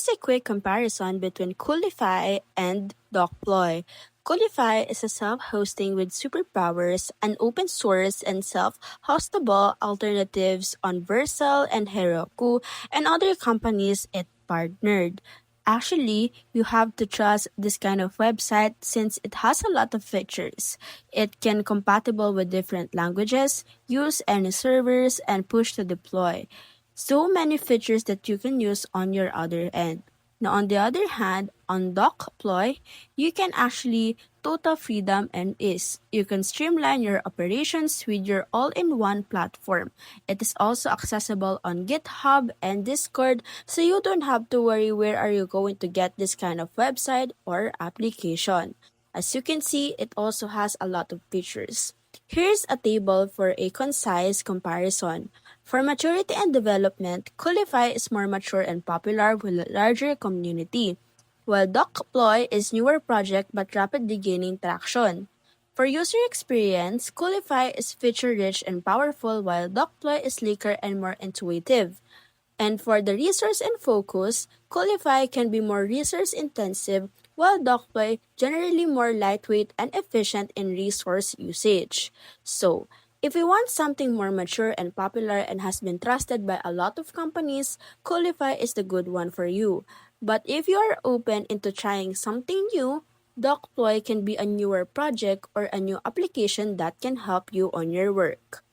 Here's a quick comparison between Coolify and Dokploy. Coolify is a self-hosting with superpowers, an open source and self-hostable alternatives on Vercel and Heroku and other companies it partnered. Actually, you have to trust this kind of website since it has a lot of features. It can compatible with different languages, use any servers, and push to deploy. So many features that you can use on your other end. Now, on the other hand, on Dokploy, you can actually total freedom and ease. You can streamline your operations with your all-in-one platform. It is also accessible on GitHub and Discord, so you don't have to worry where are you going to get this kind of website or application. As you can see, it also has a lot of features. Here's a table for a concise comparison. For maturity and development, Coolify is more mature and popular with a larger community, while Dokploy is newer project but rapidly gaining traction. For user experience, Coolify is feature-rich and powerful while Dokploy is sleeker and more intuitive. And for the resource and focus, Coolify can be more resource intensive while Dokploy generally more lightweight and efficient in resource usage. So, if you want something more mature and popular and has been trusted by a lot of companies, Coolify is the good one for you. But if you are open into trying something new, Dokploy can be a newer project or a new application that can help you on your work.